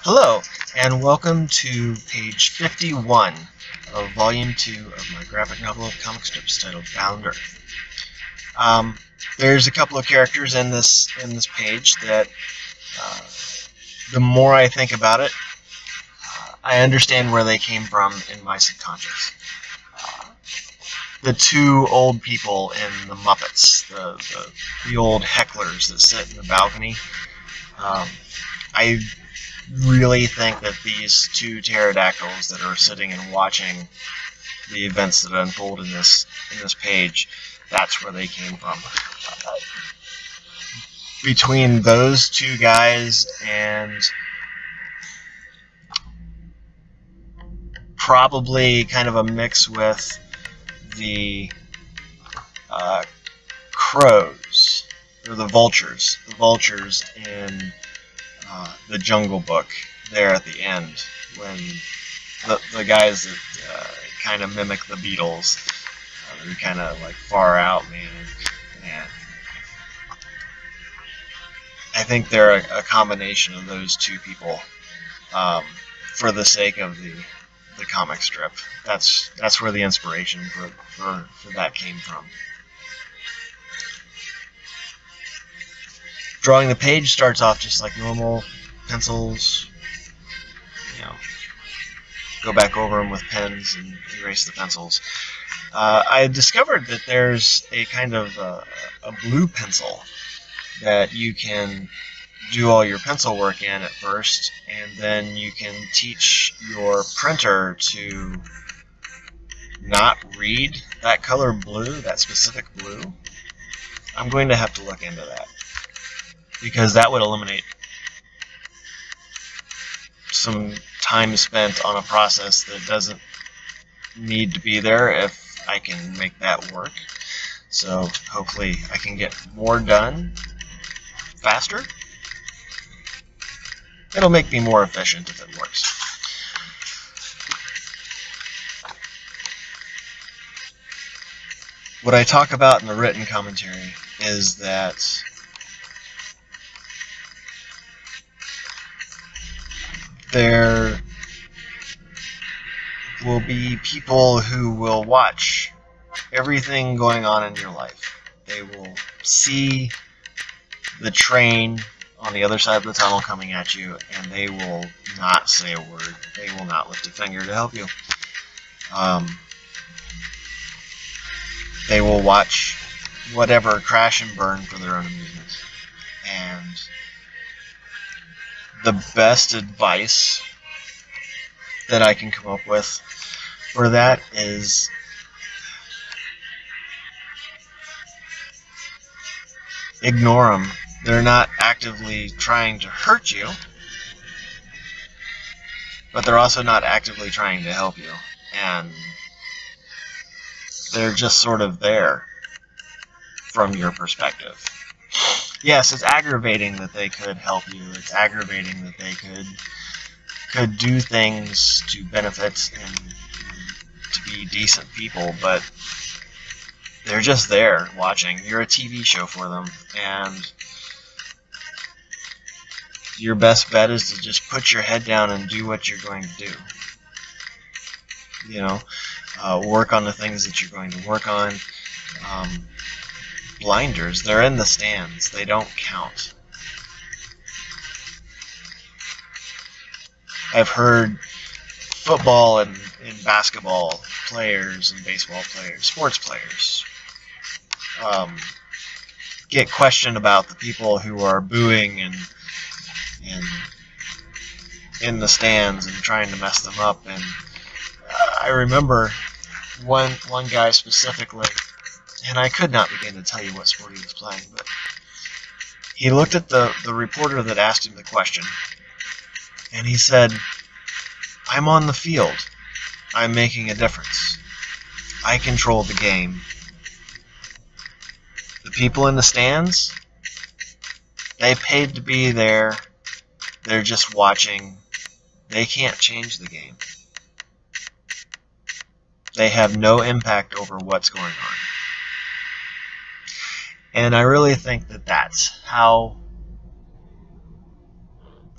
Hello, and welcome to page 51 of Volume 2 of my graphic novel of comic strips titled Bound Earth. There's a couple of characters in this page that, the more I think about it, I understand where they came from in my subconscious. The two old people in the Muppets, the old hecklers that sit in the balcony. I really think that these two pterodactyls that are sitting and watching the events that unfold in this page, that's where they came from. Between those two guys and probably kind of a mix with the crows, or the vultures in the Jungle Book there at the end, when the guys that kind of mimic the Beatles, they're kind of like far out, man. And I think they're a combination of those two people, for the sake of the comic strip. That's where the inspiration for that came from. Drawing the page starts off just like normal, pencils, go back over them with pens and erase the pencils. I discovered that there's a kind of a blue pencil that you can do all your pencil work in at first, and then you can teach your printer to not read that color blue, that specific blue. I'm going to have to look into that, because that would eliminate some time spent on a process that doesn't need to be there if I can make that work. So hopefully I can get more done faster. It'll make me more efficient if it works. What I talk about in the written commentary is that there will be people who will watch everything going on in your life. They will see the train on the other side of the tunnel coming at you, and they will not say a word. They will not lift a finger to help you. They will watch whatever crash and burn for their own amusement. And the best advice that I can come up with for that is ignore them. They're not actively trying to hurt you, but they're also not actively trying to help you. And they're just sort of there from your perspective. Yes, it's aggravating that they could help you. It's aggravating that they could do things to benefit and to be decent people, but they're just there watching. You're a TV show for them, and your best bet is to just put your head down and do what you're going to do. Work on the things that you're going to work on. Blinders, they're in the stands. They don't count. I've heard football and basketball players and baseball players, sports players, get questioned about the people who are booing and in the stands and trying to mess them up. And I remember one guy specifically, and I could not begin to tell you what sport he was playing, but he looked at the reporter that asked him the question, and he said, "I'm on the field. I'm making a difference. I control the game. The people in the stands, they paid to be there. They're just watching. They can't change the game. They have no impact over what's going on." And I really think that that's how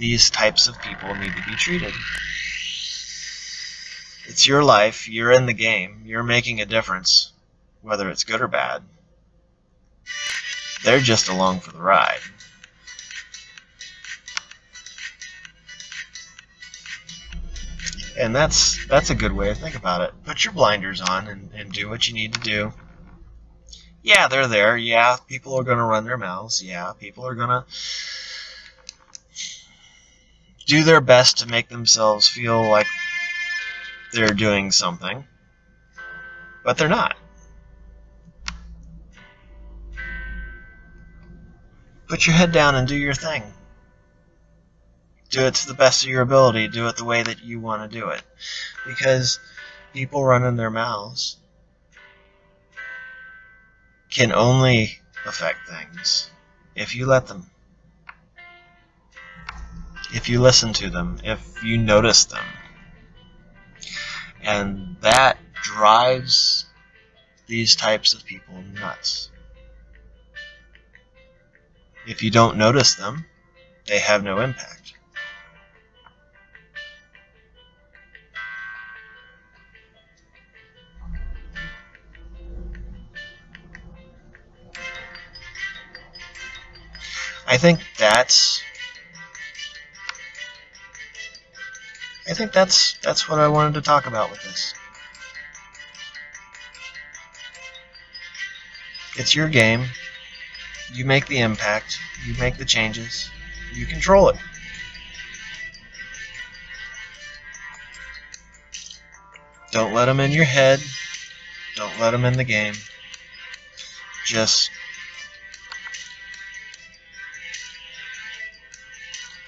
these types of people need to be treated. It's your life. You're in the game. You're making a difference, whether it's good or bad. They're just along for the ride. And that's a good way to think about it. Put your blinders on and do what you need to do. Yeah, they're there. Yeah, people are going to run their mouths. Yeah, people are going to do their best to make themselves feel like they're doing something, but they're not. Put your head down and do your thing. Do it to the best of your ability. Do it the way that you want to do it. Because people running their mouths can only affect things if you let them. If you listen to them. If you notice them. And that drives these types of people nuts. If you don't notice them, they have no impact. I think that's what I wanted to talk about with this. It's your game. You make the impact. You make the changes. You control it. Don't let them in your head. Don't let them in the game. Just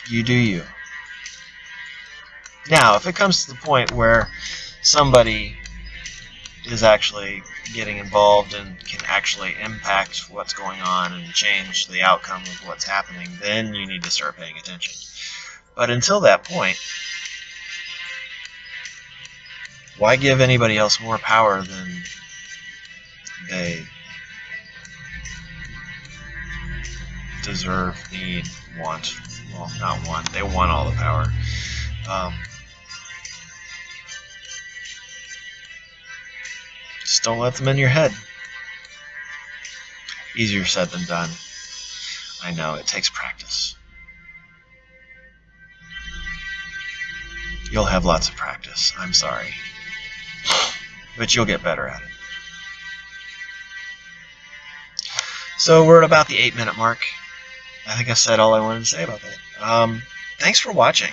you do you. Now, if it comes to the point where somebody is actually getting involved and can actually impact what's going on and change the outcome of what's happening, then you need to start paying attention. But until that point, why give anybody else more power than they deserve, need, want? Well, not want. They want all the power. Just don't let them in your head. Easier said than done. I know, it takes practice. You'll have lots of practice. I'm sorry. But you'll get better at it. So we're at about the 8-minute mark. I think I said all I wanted to say about that. Thanks for watching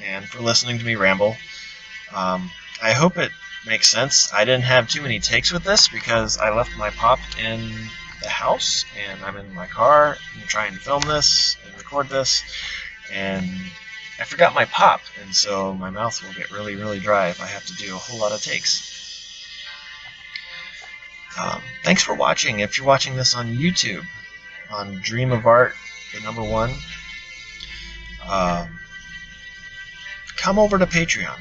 and for listening to me ramble. I hope it makes sense. I didn't have too many takes with this because I left my pop in the house and I'm in my car and trying to film this and record this, and I forgot my pop, and so my mouth will get really, really dry if I have to do a whole lot of takes. Thanks for watching. If you're watching this on YouTube, on Dream of Art, the #1, come over to Patreon.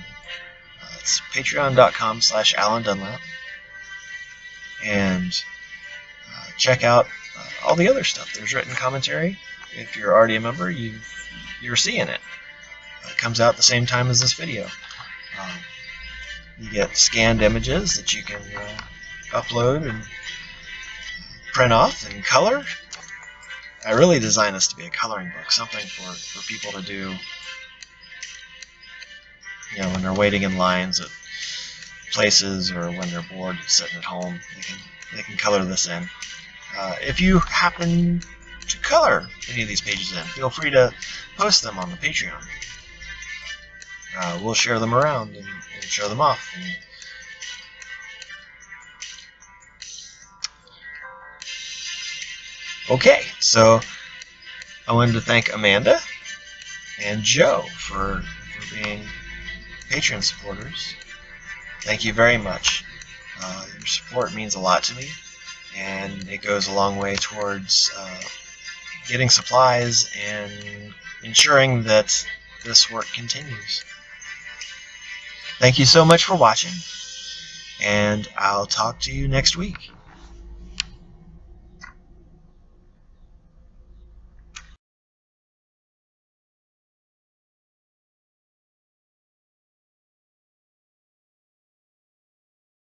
It's patreon.com/Alan Dunlap, and check out all the other stuff. There's written commentary. If you're already a member, you're seeing it. It comes out the same time as this video. You get scanned images that you can upload and print off and color. I really designed this to be a coloring book, something for people to do, when they're waiting in lines at places or when they're bored sitting at home. They can color this in. If you happen to color any of these pages in, feel free to post them on the Patreon. We'll share them around and show them off. Okay, so I wanted to thank Amanda and Joe for being Patreon supporters. Thank you very much. Your support means a lot to me, and it goes a long way towards getting supplies and ensuring that this work continues. Thank you so much for watching, and I'll talk to you next week.